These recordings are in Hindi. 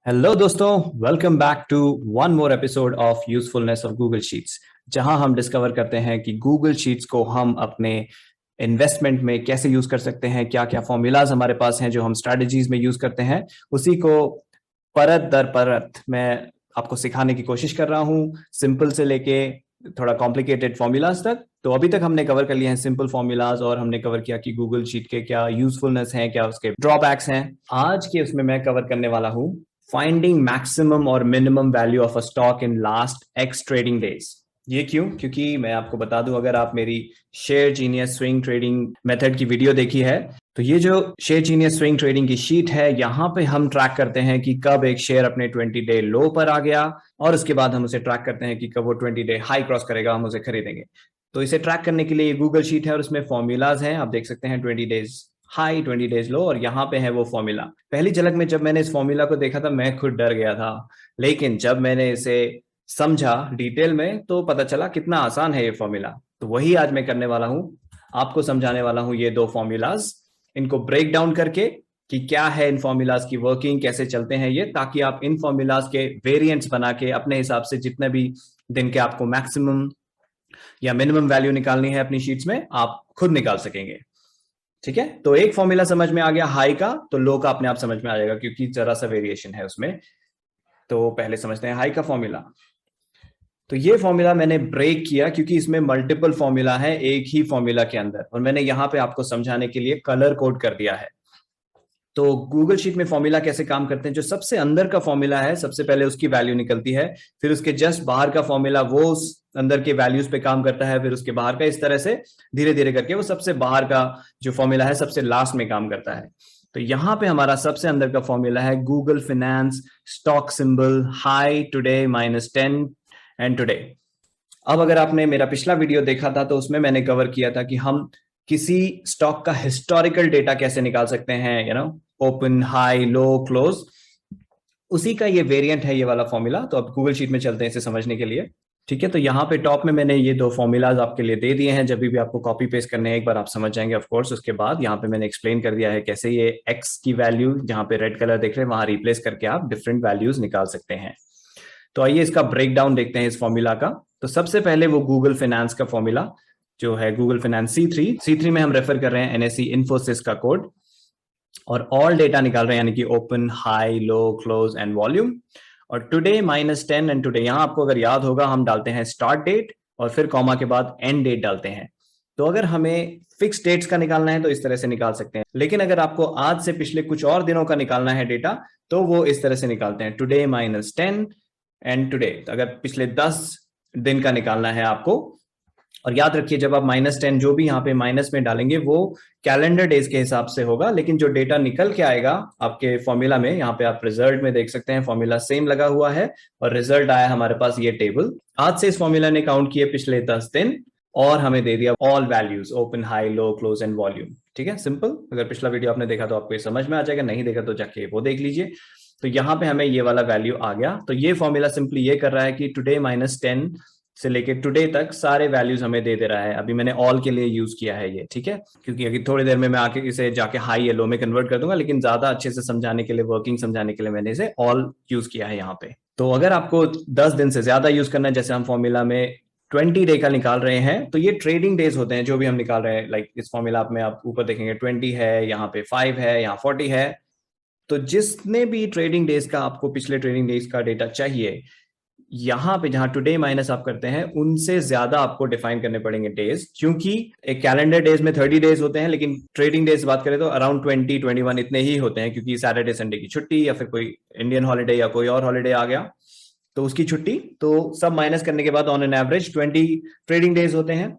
हेलो दोस्तों, welcome back to one more episode of usefulness of Google sheets. जहां हम डिस्कवर करते हैं कि गूगल शीट्स को हम अपने इन्वेस्टमेंट में कैसे यूज कर सकते हैं, क्या क्या फॉर्मूलाज हमारे पास हैं जो हम स्ट्रेटजीज में यूज करते हैं। उसी को परत दर परत मैं आपको सिखाने की कोशिश कर रहा हूं, सिंपल से लेके थोड़ा कॉम्प्लिकेटेड फॉर्मूलाज तक। तो अभी तक हमने कवर कर लिए हैं सिंपल फॉर्मूलाज और हमने कवर किया कि गूगल शीट के क्या यूजफुलनेस है, क्या उसके ड्रॉबैक्स हैं। आज के उसमें मैं कवर करने वाला हूं फाइंडिंग मैक्सिमम और minimum value of a stock in last x trading days. ये क्यों? क्योंकि मैं आपको बता दूं, अगर आप मेरी share genius swing trading method की वीडियो देखी है तो ये जो शेयर जीनियस स्विंग ट्रेडिंग की शीट है, यहाँ पे हम ट्रैक करते हैं कि कब एक शेयर अपने 20 डे लो पर आ गया और उसके बाद हम उसे ट्रैक करते हैं कि कब वो 20 डे हाई क्रॉस करेगा, हम उसे खरीदेंगे। तो इसे ट्रैक करने के लिए ये गूगल शीट है और उसमें फॉर्मूलाज हैं। आप देख सकते हैं 20 डेज हाई, 20 डेज लो, और यहाँ पे है वो फॉर्मूला। पहली झलक में जब मैंने इस फॉर्मूला को देखा था मैं खुद डर गया था, लेकिन जब मैंने इसे समझा डिटेल में तो पता चला कितना आसान है ये फॉर्मूला। तो वही आज मैं करने वाला हूं, आपको समझाने वाला हूं ये दो फॉर्मूलाज, इनको ब्रेक डाउन करके कि क्या है इन फॉर्मूलाज की वर्किंग, कैसे चलते हैं ये, ताकि आप इन फॉर्मूलाज के वेरिएंट्स बना के अपने हिसाब से जितने भी दिन के आपको मैक्सिमम या मिनिमम वैल्यू निकालनी है अपनी शीट्स में, आप खुद निकाल सकेंगे। ठीक है, तो एक फॉर्मूला समझ में आ गया हाई का, तो लो का अपने आप समझ में आ जाएगा क्योंकि जरा सा वेरिएशन है उसमें। तो पहले समझते हैं हाई का फॉर्मूला। तो ये फॉर्मूला मैंने ब्रेक किया क्योंकि इसमें मल्टीपल फॉर्मूला है एक ही फॉर्मूला के अंदर, और मैंने यहां पे आपको समझाने के लिए कलर कोड कर दिया है। तो गूगल शीट में फॉर्मूला कैसे काम करते हैं, जो सबसे अंदर का फॉर्मूला है सबसे पहले उसकी वैल्यू निकलती है, फिर उसके जस्ट बाहर का फॉर्मूला वो उस अंदर के वैल्यूज पे काम करता है, फिर उसके बाहर का, इस तरह से धीरे धीरे करके वो सबसे बाहर का जो फॉर्मूला है सबसे लास्ट में काम करता है। तो यहां पे हमारा सबसे अंदर का फॉर्मूला है Google finance stock symbol high today -10 and today. अब अगर आपने मेरा पिछला वीडियो देखा था तो उसमें मैंने कवर किया था कि हम किसी स्टॉक का हिस्टोरिकल डेटा कैसे निकाल सकते हैं, ओपन हाई लो क्लोज। उसी का ये वेरिएंट है ये वाला फॉर्मूला। तो अब गूगल शीट में चलते हैं इसे समझने के लिए। ठीक है, तो यहाँ पे टॉप में मैंने ये दो फॉर्मूलाज आपके लिए दे दिए हैं, जब भी आपको कॉपी पेस्ट करने हैं एक बार आप समझ जाएंगे ऑफ कोर्स। उसके बाद यहाँ पे मैंने एक्सप्लेन कर दिया है कैसे ये एक्स की वैल्यू जहाँ पे रेड कलर देख रहे हैं वहां रिप्लेस करके आप डिफरेंट वैल्यूज निकाल सकते हैं। तो आइए इसका ब्रेक डाउन देखते हैं इस फॉर्मूला का। तो सबसे पहले वो गूगल फाइनेंस का फॉर्मूला जो है गूगल फाइनेंस C3 में हम रेफर कर रहे हैं NSE इन्फोसिस का कोड, और ऑल डेटा निकाल रहे हैं, यानी कि open high low close and volume. और टुडे -10 एंड टुडे, यहां आपको अगर याद होगा हम डालते हैं स्टार्ट डेट और फिर कॉमा के बाद एंड डेट डालते हैं। तो अगर हमें फिक्स डेट्स का निकालना है तो इस तरह से निकाल सकते हैं, लेकिन अगर आपको आज से पिछले कुछ और दिनों का निकालना है डेटा तो वो इस तरह से निकालते हैं टुडे -10 एंड टुडे। तो अगर पिछले 10 दिन का निकालना है आपको, और याद रखिए जब आप -10 जो भी यहाँ पे माइनस में डालेंगे वो कैलेंडर डेज के हिसाब से होगा, लेकिन जो डेटा निकल के आएगा आपके फॉर्मूला में, यहाँ पे आप रिजल्ट में देख सकते हैं फॉर्मूला सेम लगा हुआ है और रिजल्ट आया हमारे पास ये टेबल। आज से इस फॉर्मूला ने काउंट किए पिछले 10 दिन और हमें दे दिया all values open high low close and volume. ठीक है, सिंपल। अगर पिछला वीडियो आपने देखा तो आपको ये समझ में आ जाएगा, नहीं देखा तो जाके वो देख लीजिए। तो यहाँ पे हमें ये वाला वैल्यू आ गया। तो ये फॉर्मूला सिंपली ये कर रहा है कि टुडे -10 से लेके टुडे तक सारे वैल्यूज हमें दे दे रहा है। अभी मैंने ऑल के लिए यूज किया है ये, ठीक है, क्योंकि अभी थोड़ी देर में मैं आके इसे जाके हाई या लो में कन्वर्ट कर दूंगा, लेकिन ज्यादा अच्छे से समझाने के लिए, वर्किंग समझाने के लिए मैंने इसे ऑल यूज किया है यहाँ पे। तो अगर आपको 10 दिन से ज्यादा यूज करना है, जैसे हम फॉर्मूला में 20 डे का निकाल रहे हैं, तो ये ट्रेडिंग डेज होते हैं जो भी हम निकाल रहे हैं। लाइक इस फॉर्मूला में आप ऊपर देखेंगे 20 है, यहाँ पे 5 है, यहाँ 40 है। तो जिसने भी ट्रेडिंग डेज का आपको पिछले ट्रेडिंग डेज का डेटा चाहिए, यहां पे जहां टुडे माइनस आप करते हैं उनसे ज्यादा आपको डिफाइन करने पड़ेंगे डेज, क्योंकि एक कैलेंडर डेज में 30 डेज होते हैं, लेकिन ट्रेडिंग डेज बात करें तो अराउंड 20-21 इतने ही होते हैं, क्योंकि सैटरडे संडे की छुट्टी या फिर कोई इंडियन हॉलीडे या कोई और हॉलीडे आ गया तो उसकी छुट्टी, तो सब माइनस करने के बाद on an average 20 trading days होते हैं।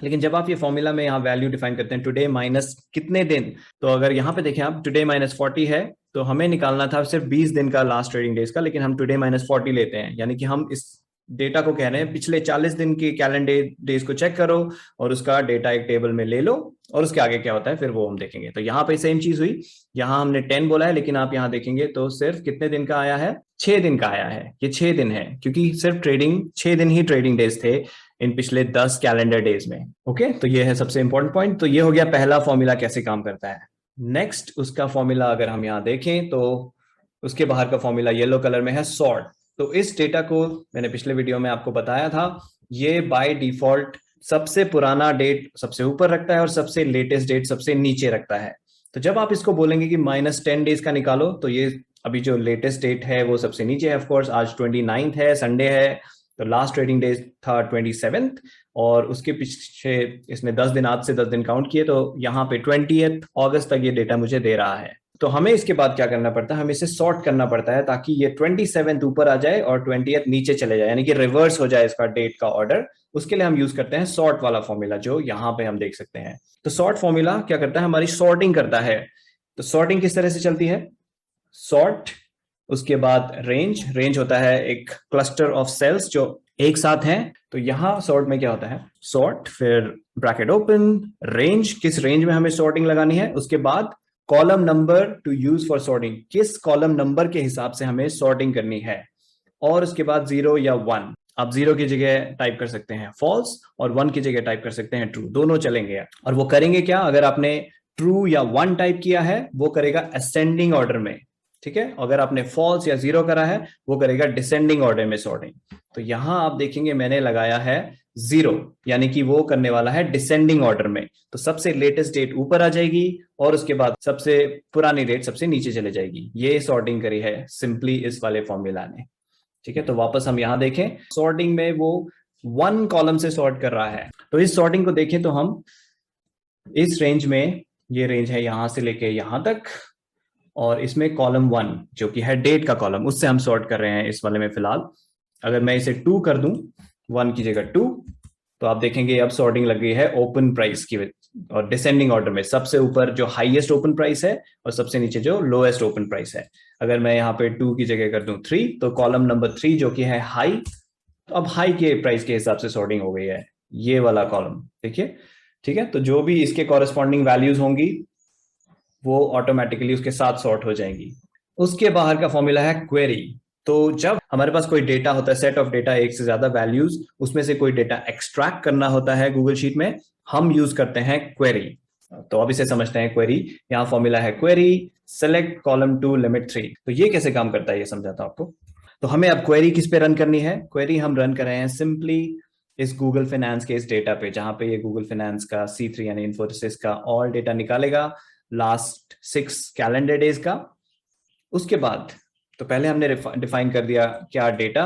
लेकिन जब आप ये फॉर्मूला में यहाँ वैल्यू डिफाइन करते हैं टुडे माइनस कितने दिन, तो अगर यहाँ पे देखें आप टुडे -40 है, तो हमें निकालना था सिर्फ 20 दिन का लास्ट ट्रेडिंग डेज का, लेकिन हम टुडे -40 लेते हैं, यानी कि हम इस डेटा को कह रहे हैं पिछले 40 दिन के कैलेंडर डेज को चेक करो और उसका डेटा एक टेबल में ले लो, और उसके आगे क्या होता है फिर वो हम देखेंगे। तो यहाँ पे सेम चीज हुई, यहाँ हमने 10 बोला है, लेकिन आप यहाँ देखेंगे तो सिर्फ कितने दिन का आया है, 6 दिन का आया है। ये 6 दिन है क्योंकि सिर्फ ट्रेडिंग 6 दिन ही ट्रेडिंग डेज थे इन पिछले 10 कैलेंडर डेज में। ओके, तो ये है सबसे इंपॉर्टेंट पॉइंट। तो ये हो गया पहला फॉर्मूला कैसे काम करता है। नेक्स्ट उसका फॉर्मूला अगर हम यहाँ देखें तो उसके बाहर का फॉर्मूला येलो कलर में है सॉर्ट। तो इस डेटा को मैंने पिछले वीडियो में आपको बताया था, ये बाय डिफॉल्ट सबसे पुराना डेट सबसे ऊपर रखता है और सबसे लेटेस्ट डेट सबसे नीचे रखता है। तो जब आप इसको बोलेंगे कि -10 डेज का निकालो, तो ये अभी जो लेटेस्ट डेट है वो सबसे नीचे है। ऑफकोर्स आज 29 है, संडे है, तो लास्ट ट्रेडिंग डे था 27, और उसके पीछे इसने 10 दिन, आज से 10 दिन काउंट किए, तो यहाँ पे 20 अगस्त तक ये डेटा मुझे दे रहा है। तो हमें इसके बाद क्या करना पड़ता है, हमें इसे सॉर्ट करना पड़ता है ताकि ये 27 ऊपर आ जाए और 20 नीचे चले जाए, यानी कि रिवर्स हो जाए इसका डेट का ऑर्डर। उसके लिए हम यूज करते हैं सॉर्ट वाला फॉर्मूला, जो यहाँ पे हम देख सकते हैं। तो सॉर्ट फॉर्मूला क्या करता है, हमारी सॉर्टिंग करता है। तो सॉर्टिंग किस तरह से चलती है, सॉर्ट, उसके बाद रेंज, रेंज होता है एक क्लस्टर ऑफ सेल्स जो एक साथ हैं। तो यहां सॉर्ट में क्या होता है, सॉर्ट, फिर ब्रैकेट ओपन, रेंज, किस रेंज में हमें सॉर्टिंग लगानी है, उसके बाद column number two use for sorting, किस कॉलम नंबर के हिसाब से हमें सॉर्टिंग करनी है, और उसके बाद 0 या 1। आप 0 की जगह टाइप कर सकते हैं फॉल्स और 1 की जगह टाइप कर सकते हैं ट्रू, दोनों चलेंगे। और वो करेंगे क्या, अगर आपने ट्रू या 1 टाइप किया है वो करेगा असेंडिंग ऑर्डर में, ठीक है। अगर आपने फॉल्स या 0 करा है वो करेगा डिसेंडिंग ऑर्डर में सॉर्टिंग। तो यहां आप देखेंगे मैंने लगाया है 0, यानी कि वो करने वाला है डिसेंडिंग ऑर्डर में। तो सबसे लेटेस्ट डेट ऊपर आ जाएगी और उसके बाद सबसे पुरानी डेट सबसे नीचे चले जाएगी। ये सॉर्टिंग करी है सिंपली इस वाले फॉर्मूला ने, ठीक है। तो वापस हम यहां देखें, सॉर्टिंग में वो 1 कॉलम से सॉर्ट कर रहा है। तो इस सॉर्टिंग को देखें तो हम इस रेंज में, ये रेंज है यहां से लेके यहां तक, और इसमें कॉलम 1 जो कि है डेट का कॉलम, उससे हम सॉर्ट कर रहे हैं इस वाले में फिलहाल। अगर मैं इसे 2 कर दूं, 1 की जगह 2, तो आप देखेंगे अब सॉर्टिंग लग गई है ओपन प्राइस की और डिसेंडिंग ऑर्डर में, सबसे ऊपर जो हाईएस्ट ओपन प्राइस है और सबसे नीचे जो लोएस्ट ओपन प्राइस है। अगर मैं यहाँ पे 2 की जगह कर दूं 3, तो कॉलम नंबर 3 जो कि है हाई, तो अब हाई के प्राइस के हिसाब से सॉर्टिंग हो गई है, ये वाला कॉलम देखिए, ठीक है। तो जो भी इसके कॉरेस्पॉन्डिंग वैल्यूज होंगी वो ऑटोमेटिकली उसके साथ सॉर्ट हो जाएंगी। उसके बाहर का फॉर्मूला है क्वेरी। तो जब हमारे पास कोई डेटा होता है, सेट ऑफ डेटा, एक से ज्यादा वैल्यूज, उसमें से कोई डेटा एक्सट्रैक्ट करना होता है गूगल शीट में, हम यूज करते हैं क्वेरी। तो अब इसे समझते हैं क्वेरी। यहाँ फॉर्मूला है query select column to limit 3। तो ये कैसे काम करता है ये समझाता हूं आपको। तो हमें अब क्वेरी किस पे रन करनी है, क्वेरी हम रन कर रहे हैं सिंपली इस गूगल फाइनेंस के इस डेटा पे, जहां पे ये गूगल फाइनेंस का C3 यानी इन्फोसिस का ऑल डेटा निकालेगा लास्ट 6 कैलेंडर डेज का। उसके बाद तो पहले हमने डिफाइन कर दिया क्या डेटा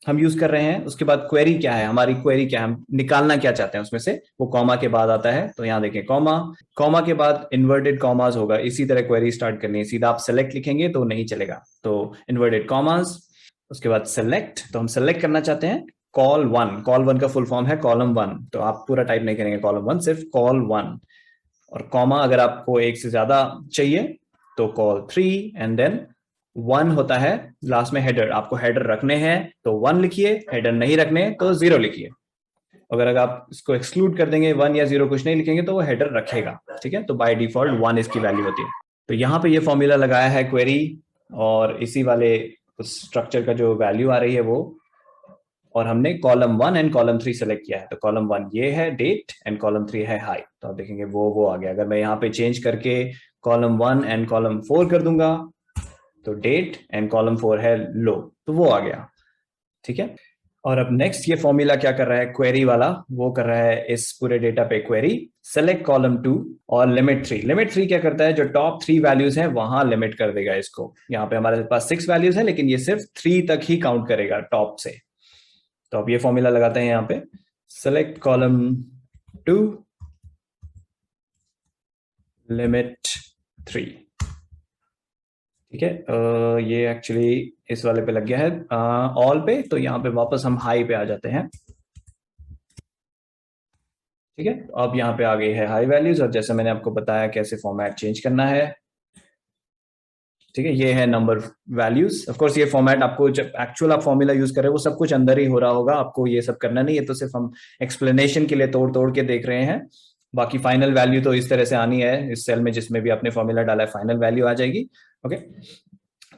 हम यूज कर रहे हैं, उसके बाद क्वेरी क्या है, हमारी क्वेरी क्या है, हम निकालना क्या चाहते हैं उसमें से, वो कॉमा के बाद आता है। तो यहाँ देखें कॉमा, कॉमा के बाद इन्वर्टेड कॉमास होगा। इसी तरह क्वेरी स्टार्ट करनी है, सीधा आप सेलेक्ट लिखेंगे तो नहीं चलेगा, तो इन्वर्टेड कॉमास, उसके बाद सेलेक्ट, तो हम सेलेक्ट करना चाहते हैं कॉल 1। कॉल 1 का फुल फॉर्म है कॉलम 1, तो आप पूरा टाइप नहीं करेंगे कॉलम 1, सिर्फ कॉल 1। और कॉमा अगर आपको एक से ज्यादा चाहिए तो कॉल 3, एंड देन 1 होता है लास्ट में हेडर। आपको हेडर रखने हैं तो 1 लिखिए, हेडर नहीं रखने तो 0 लिखिए। अगर आप इसको एक्सक्लूड कर देंगे, 1 या 0 कुछ नहीं लिखेंगे, तो वो हेडर रखेगा, ठीक है। तो बाय डिफॉल्ट 1 इसकी वैल्यू होती है। तो यहाँ पे ये फॉर्मूला लगाया है क्वेरी, और इसी वाले स्ट्रक्चर का जो वैल्यू आ रही है वो, और हमने कॉलम 1 एंड कॉलम 3 सेलेक्ट किया है। तो कॉलम 1 ये है डेट एंड कॉलम 3 है हाई, तो आप देखेंगे वो आ गया। अगर मैं यहाँ पे चेंज करके कॉलम 1 एंड कॉलम 4 कर दूंगा, तो डेट एंड कॉलम 4 है लो, तो वो आ गया, ठीक है। और अब नेक्स्ट ये फॉर्मूला क्या कर रहा है, क्वेरी वाला, वो कर रहा है इस पूरे डेटा पे क्वेरी सेलेक्ट कॉलम 2 और लिमिट 3। लिमिट 3 क्या करता है, जो टॉप 3 वैल्यूज है वहां लिमिट कर देगा इसको। यहाँ पे हमारे पास 6 वैल्यूज है, लेकिन ये सिर्फ 3 तक ही काउंट करेगा टॉप से। तो अब ये फॉर्मूला लगाते हैं यहाँ पे, सेलेक्ट कॉलम 2 लिमिट 3, ठीक है। ये एक्चुअली इस वाले पे लग गया है ऑल पे, तो यहाँ पे वापस हम हाई पे आ जाते हैं, ठीक है। अब यहाँ पे आ गई है हाई वैल्यूज, और जैसे मैंने आपको बताया कैसे फॉर्मेट चेंज करना है, ठीक है। ये है नंबर वैल्यूज। ऑफ कोर्स ये फॉर्मेट आपको जब एक्चुअल आप फॉर्मूला यूज कर रहे हो वो सब कुछ अंदर ही हो रहा होगा, आपको ये सब करना नहीं है, तो सिर्फ हम एक्सप्लेनेशन के लिए तोड़ तोड़ के देख रहे हैं। बाकी फाइनल वैल्यू तो इस तरह से आनी है, इस सेल में जिसमें भी आपने फॉर्मूला डाला है फाइनल वैल्यू आ जाएगी, ओके।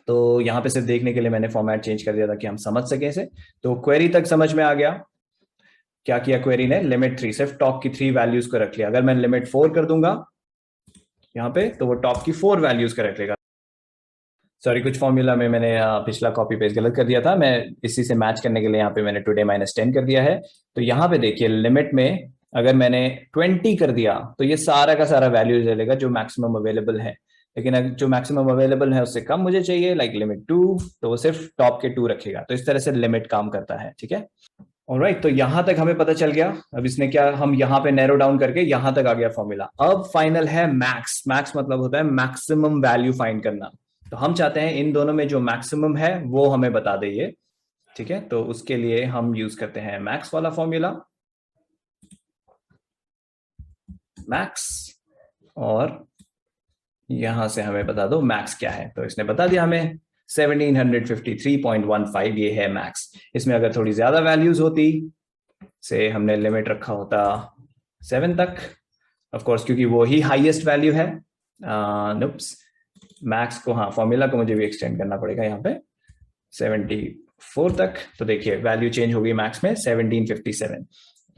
तो यहाँ पे सिर्फ देखने के लिए मैंने फॉर्मेट चेंज कर दिया था कि हम समझ सके इसे। तो क्वेरी तक समझ में आ गया। क्या किया क्वेरी ने, लिमिट 3 सिर्फ टॉप की 3 वैल्यूज को रख लिया। अगर मैं लिमिट 4 कर दूंगा यहाँ पे, तो वो टॉप की 4 वैल्यूज का रख लेगा। सॉरी, कुछ फॉर्मूला में मैंने पिछला कॉपी पेस्ट गलत कर दिया था। मैं इसी से मैच करने के लिए यहाँ पे मैंने टुडे -10 कर दिया है। तो यहाँ पे देखिए लिमिट में अगर मैंने 20 कर दिया तो ये सारा का सारा वैल्यू ले लेगा जो मैक्सिमम अवेलेबल है। लेकिन अगर जो मैक्सिमम अवेलेबल है उससे कम मुझे चाहिए, लाइक लिमिट 2, तो वो सिर्फ टॉप के 2 रखेगा। तो इस तरह से लिमिट काम करता है, ठीक है। ऑलराइट, तो यहां तक हमें पता चल गया। अब इसने क्या, हम यहाँ पे नैरो डाउन करके यहां तक आ गया फॉर्मूला। अब फाइनल है मैक्स। मैक्स मतलब होता है मैक्सिमम वैल्यू फाइंड करना। तो हम चाहते हैं इन दोनों में जो मैक्सिमम है वो हमें बता दे ये, ठीक है। तो उसके लिए हम यूज करते हैं मैक्स वाला फॉर्मूला, मैक्स, और यहां से हमें बता दो मैक्स क्या है। तो इसने बता दिया हमें 1753.15 ये है मैक्स। इसमें अगर थोड़ी ज्यादा वैल्यूज होती, से हमने लिमिट रखा होता 7 तक, ऑफ कोर्स क्योंकि वो ही हाईएस्ट वैल्यू है। नुप्स, मैक्स को, हाँ फॉर्मूला को मुझे भी एक्सटेंड करना पड़ेगा यहाँ पे 74 तक। तो देखिए वैल्यू चेंज हो गई मैक्स में 1757।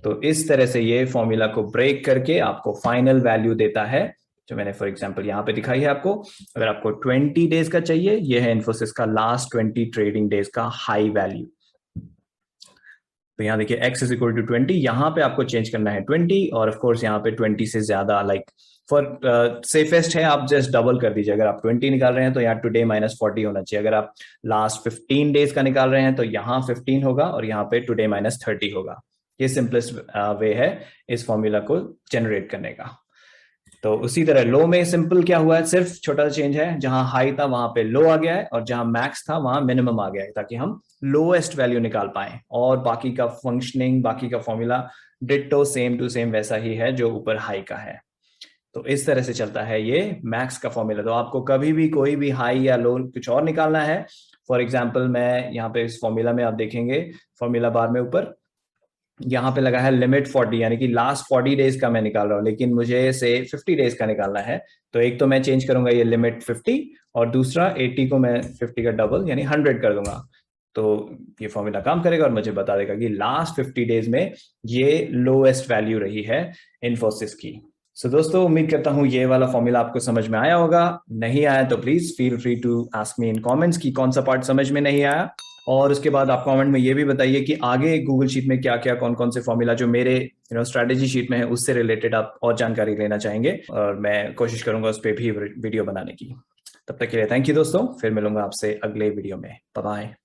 तो इस तरह से ये फॉर्मूला को ब्रेक करके आपको फाइनल वैल्यू देता है, जो मैंने फॉर एग्जांपल यहाँ पे दिखाई है आपको। अगर आपको 20 डेज का चाहिए, ये है इन्फोसिस का लास्ट 20 ट्रेडिंग डेज का हाई वैल्यू। तो यहाँ देखिए x इज इक्वल टू 20, यहाँ पे आपको चेंज करना है 20, और ऑफ कोर्स यहाँ पे 20 से ज्यादा, लाइक फॉर सेफेस्ट है आप जस्ट डबल कर दीजिए। अगर आप 20 निकाल रहे हैं तो यहाँ टुडे -40 होना चाहिए। अगर आप लास्ट 15 डेज का निकाल रहे हैं तो यहाँ 15 होगा और यहाँ पे टुडे -30 होगा। ये सिंपलेस्ट वे है इस फॉर्मूला को जनरेट करने का। तो उसी तरह लो में सिंपल क्या हुआ है, सिर्फ छोटा सा चेंज है, जहां हाई था वहां पे लो आ गया है, और जहां मैक्स था वहां मिनिमम आ गया है, ताकि हम लोएस्ट वैल्यू निकाल पाए। और बाकी का फंक्शनिंग, बाकी का formula ditto same to same वैसा ही है जो ऊपर हाई का है। तो इस तरह से चलता है ये मैक्स का फॉर्मूला। तो आपको कभी भी कोई भी हाई या लो कुछ और निकालना है, फॉर एग्जाम्पल मैं यहाँ पे इस फॉर्मूला में आप देखेंगे फॉर्मूला बार में ऊपर यहाँ पे लगा है लिमिट 40, यानी कि लास्ट 40 डेज का मैं निकाल रहा हूँ, लेकिन मुझे से 50 डेज का निकालना है। तो एक तो मैं चेंज करूंगा ये लिमिट 50, और दूसरा 80 को मैं 50 का डबल यानी 100 कर दूंगा। तो ये फॉर्मूला काम करेगा और मुझे बता देगा कि लास्ट 50 डेज में ये लोएस्ट वैल्यू रही है इन्फोसिस की। सो दोस्तों, उम्मीद करता हूँ ये वाला फॉर्मूला आपको समझ में आया होगा। नहीं आया तो please feel free to ask me in comments कि कौन सा पार्ट समझ में नहीं आया। और उसके बाद आप कमेंट में ये भी बताइए कि आगे गूगल शीट में क्या क्या कौन कौन से फॉर्मूला जो मेरे स्ट्रेटेजी शीट में है उससे रिलेटेड आप और जानकारी लेना चाहेंगे, और मैं कोशिश करूंगा उस पर भी वीडियो बनाने की। तब तक के लिए थैंक यू दोस्तों, फिर मिलूंगा आपसे अगले वीडियो में। Bye bye.